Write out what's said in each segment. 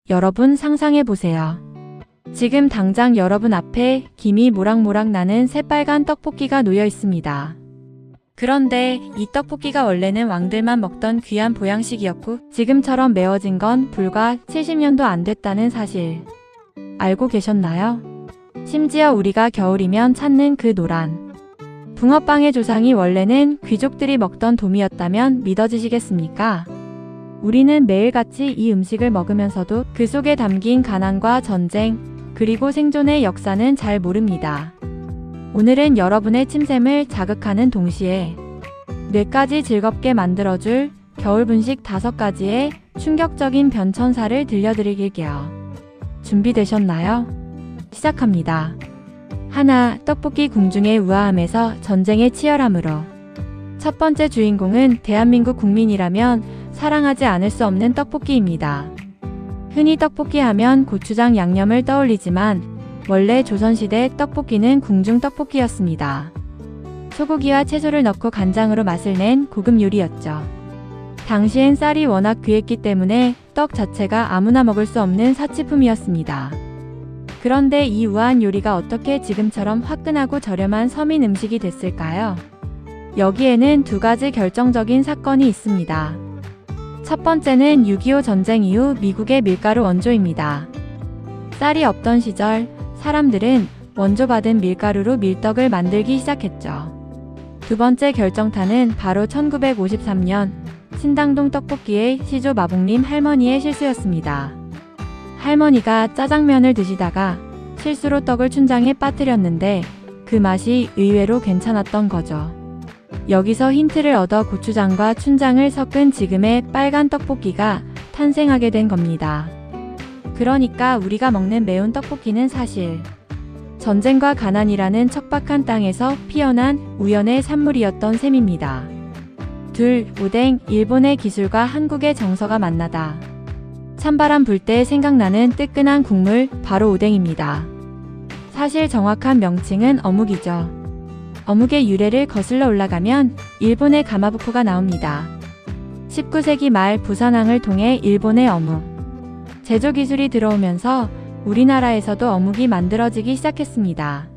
여러분 상상해 보세요. 지금 당장 여러분 앞에 김이 모락모락 나는 새빨간 떡볶이가 놓여 있습니다. 그런데 이 떡볶이가 원래는 왕들만 먹던 귀한 보양식이었고 지금처럼 매워진 건 불과 70년도 안 됐다는 사실 알고 계셨나요? 심지어 우리가 겨울이면 찾는 그 노란 붕어빵의 조상이 원래는 귀족들이 먹던 도미였다면 믿어지시겠습니까? 우리는 매일같이 이 음식을 먹으면서도 그 속에 담긴 가난과 전쟁, 그리고 생존의 역사는 잘 모릅니다. 오늘은 여러분의 침샘을 자극하는 동시에 뇌까지 즐겁게 만들어줄 겨울 분식 5가지의 충격적인 변천사를 들려드릴게요. 준비되셨나요? 시작합니다. 하나, 떡볶이 궁중의 우아함에서 전쟁의 치열함으로. 첫 번째 주인공은 대한민국 국민이라면 사랑하지 않을 수 없는 떡볶이입니다. 흔히 떡볶이 하면 고추장 양념을 떠올리지만 원래 조선시대 떡볶이는 궁중 떡볶이였습니다. 소고기와 채소를 넣고 간장으로 맛을 낸 고급 요리였죠. 당시엔 쌀이 워낙 귀했기 때문에 떡 자체가 아무나 먹을 수 없는 사치품이었습니다. 그런데 이 우아한 요리가 어떻게 지금처럼 화끈하고 저렴한 서민 음식이 됐을까요? 여기에는 2가지 결정적인 사건이 있습니다. 첫 번째는 6.25 전쟁 이후 미국의 밀가루 원조입니다. 쌀이 없던 시절 사람들은 원조받은 밀가루로 밀떡을 만들기 시작했죠. 두 번째 결정타는 바로 1953년 신당동 떡볶이의 시조 마봉님 할머니의 실수였습니다. 할머니가 짜장면을 드시다가 실수로 떡을 춘장에 빠뜨렸는데 그 맛이 의외로 괜찮았던 거죠. 여기서 힌트를 얻어 고추장과 춘장을 섞은 지금의 빨간 떡볶이가 탄생하게 된 겁니다. 그러니까 우리가 먹는 매운 떡볶이는 사실 전쟁과 가난이라는 척박한 땅에서 피어난 우연의 산물이었던 셈입니다. 둘, 오뎅, 일본의 기술과 한국의 정서가 만나다. 찬바람 불 때 생각나는 뜨끈한 국물, 바로 오뎅입니다. 사실 정확한 명칭은 어묵이죠. 어묵의 유래를 거슬러 올라가면 일본의 가마부코가 나옵니다. 19세기 말 부산항을 통해 일본의 어묵 제조 기술이 들어오면서 우리나라에서도 어묵이 만들어지기 시작했습니다.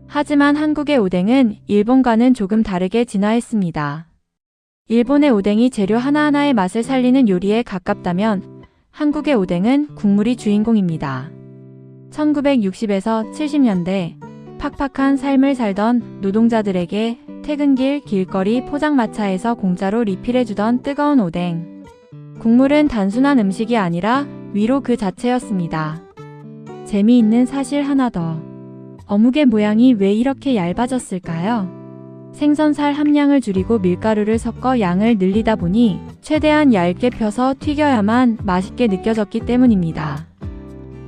하지만 한국의 오뎅은 일본과는 조금 다르게 진화했습니다. 일본의 오뎅이 재료 하나하나의 맛을 살리는 요리에 가깝다면 한국의 오뎅은 국물이 주인공입니다. 1960에서 70년대 팍팍한 삶을 살던 노동자들에게 퇴근길 길거리 포장마차에서 공짜로 리필해주던 뜨거운 오뎅. 국물은 단순한 음식이 아니라 위로 그 자체였습니다. 재미있는 사실 하나 더. 어묵의 모양이 왜 이렇게 얇아졌을까요? 생선살 함량을 줄이고 밀가루를 섞어 양을 늘리다 보니 최대한 얇게 펴서 튀겨야만 맛있게 느껴졌기 때문입니다.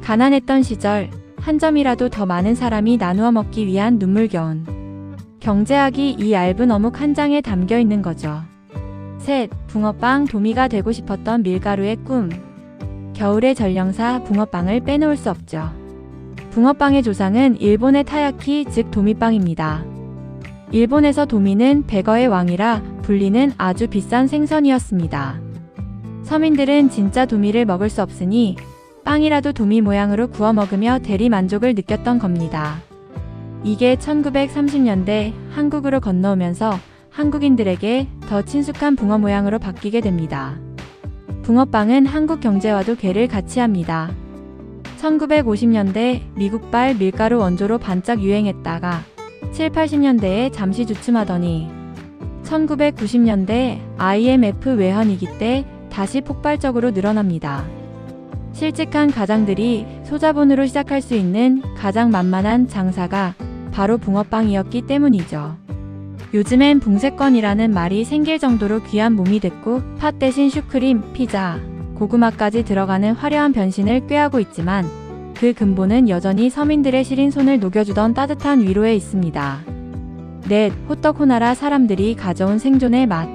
가난했던 시절 한 점이라도 더 많은 사람이 나누어 먹기 위한 눈물겨운 경제학이 이 얇은 어묵 한 장에 담겨 있는 거죠. 셋, 붕어빵 도미가 되고 싶었던 밀가루의 꿈. 겨울의 전령사 붕어빵을 빼놓을 수 없죠. 붕어빵의 조상은 일본의 타야키 즉 도미빵입니다. 일본에서 도미는 백어의 왕이라 불리는 아주 비싼 생선이었습니다. 서민들은 진짜 도미를 먹을 수 없으니 빵이라도 도미 모양으로 구워 먹으며 대리 만족을 느꼈던 겁니다. 이게 1930년대 한국으로 건너오면서 한국인들에게 더 친숙한 붕어 모양으로 바뀌게 됩니다. 붕어빵은 한국 경제와도 궤를 같이 합니다. 1950년대 미국발 밀가루 원조로 반짝 유행했다가 7, 80년대에 잠시 주춤하더니 1990년대 IMF 외환위기 때 다시 폭발적으로 늘어납니다. 실직한 가장들이 소자본으로 시작할 수 있는 가장 만만한 장사가 바로 붕어빵이었기 때문이죠. 요즘엔 붕세권이라는 말이 생길 정도로 귀한 몸이 됐고 팥 대신 슈크림, 피자, 고구마까지 들어가는 화려한 변신을 꾀하고 있지만 그 근본은 여전히 서민들의 시린 손을 녹여주던 따뜻한 위로에 있습니다. 넷, 호떡 호나라 사람들이 가져온 생존의 맛.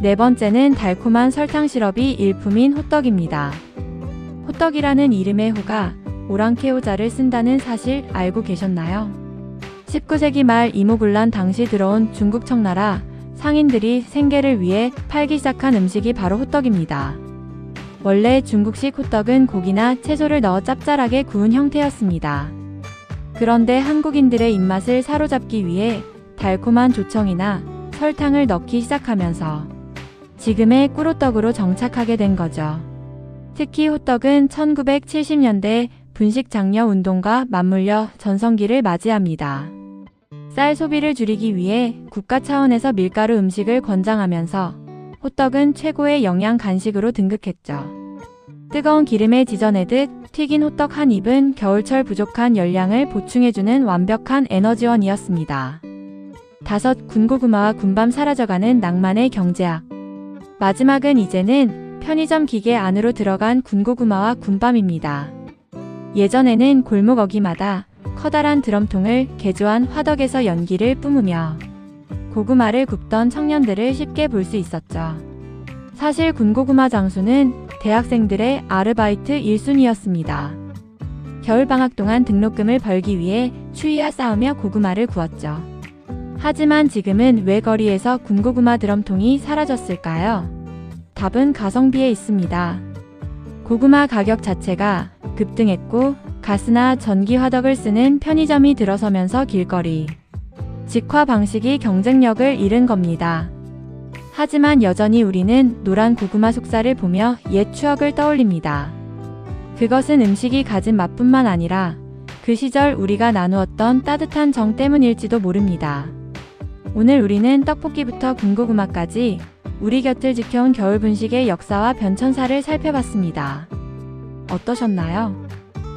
네 번째는 달콤한 설탕 시럽이 일품인 호떡입니다. 호떡이라는 이름의 호가 오랑캐오자를 쓴다는 사실 알고 계셨나요? 19세기 말 이모군란 당시 들어온 중국 청나라 상인들이 생계를 위해 팔기 시작한 음식이 바로 호떡입니다. 원래 중국식 호떡은 고기나 채소를 넣어 짭짤하게 구운 형태였습니다. 그런데 한국인들의 입맛을 사로잡기 위해 달콤한 조청이나 설탕을 넣기 시작하면서 지금의 꿀호떡으로 정착하게 된 거죠. 특히 호떡은 1970년대 분식 장려 운동과 맞물려 전성기를 맞이합니다. 쌀 소비를 줄이기 위해 국가 차원에서 밀가루 음식을 권장하면서 호떡은 최고의 영양 간식으로 등극했죠. 뜨거운 기름에 지져내듯 튀긴 호떡 한 입은 겨울철 부족한 열량을 보충해주는 완벽한 에너지원이었습니다. 5. 군고구마와 군밤 사라져가는 낭만의 경제학. 마지막은 이제는 편의점 기계 안으로 들어간 군고구마와 군밤입니다. 예전에는 골목 어귀마다 커다란 드럼통을 개조한 화덕에서 연기를 뿜으며 고구마를 굽던 청년들을 쉽게 볼 수 있었죠. 사실 군고구마 장수는 대학생들의 아르바이트 1순위였습니다. 겨울방학 동안 등록금을 벌기 위해 추위와 싸우며 고구마를 구웠죠. 하지만 지금은 왜 거리에서 군고구마 드럼통이 사라졌을까요? 답은 가성비에 있습니다. 고구마 가격 자체가 급등했고 가스나 전기 화덕을 쓰는 편의점이 들어서면서 길거리 직화 방식이 경쟁력을 잃은 겁니다. 하지만 여전히 우리는 노란 고구마 속살을 보며 옛 추억을 떠올립니다. 그것은 음식이 가진 맛뿐만 아니라 그 시절 우리가 나누었던 따뜻한 정 때문일지도 모릅니다. 오늘 우리는 떡볶이부터 군고구마까지 우리 곁을 지켜온 겨울 분식의 역사와 변천사를 살펴봤습니다. 어떠셨나요?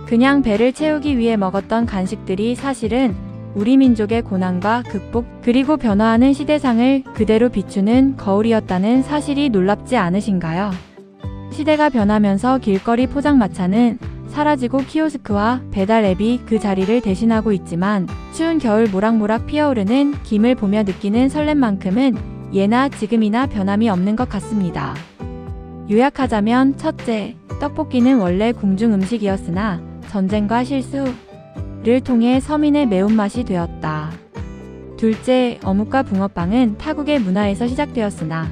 그냥 배를 채우기 위해 먹었던 간식들이 사실은 우리 민족의 고난과 극복 그리고 변화하는 시대상을 그대로 비추는 거울이었다는 사실이 놀랍지 않으신가요? 시대가 변하면서 길거리 포장마차는 사라지고 키오스크와 배달 앱이 그 자리를 대신하고 있지만 추운 겨울 모락모락 피어오르는 김을 보며 느끼는 설렘만큼은 예나 지금이나 변함이 없는 것 같습니다. 요약하자면 첫째, 떡볶이는 원래 궁중 음식이었으나 전쟁과 실수를 통해 서민의 매운맛이 되었다. 둘째, 어묵과 붕어빵은 타국의 문화에서 시작되었으나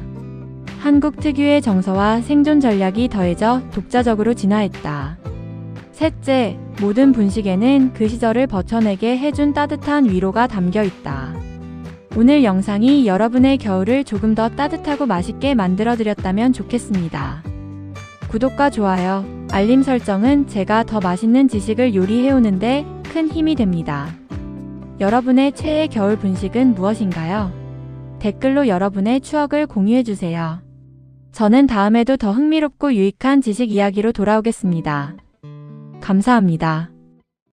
한국 특유의 정서와 생존 전략이 더해져 독자적으로 진화했다. 셋째, 모든 분식에는 그 시절을 버텨내게 해준 따뜻한 위로가 담겨 있다. 오늘 영상이 여러분의 겨울을 조금 더 따뜻하고 맛있게 만들어드렸다면 좋겠습니다. 구독과 좋아요, 알림 설정은 제가 더 맛있는 지식을 요리해오는데 큰 힘이 됩니다. 여러분의 최애 겨울 분식은 무엇인가요? 댓글로 여러분의 추억을 공유해주세요. 저는 다음에도 더 흥미롭고 유익한 지식 이야기로 돌아오겠습니다. 감사합니다.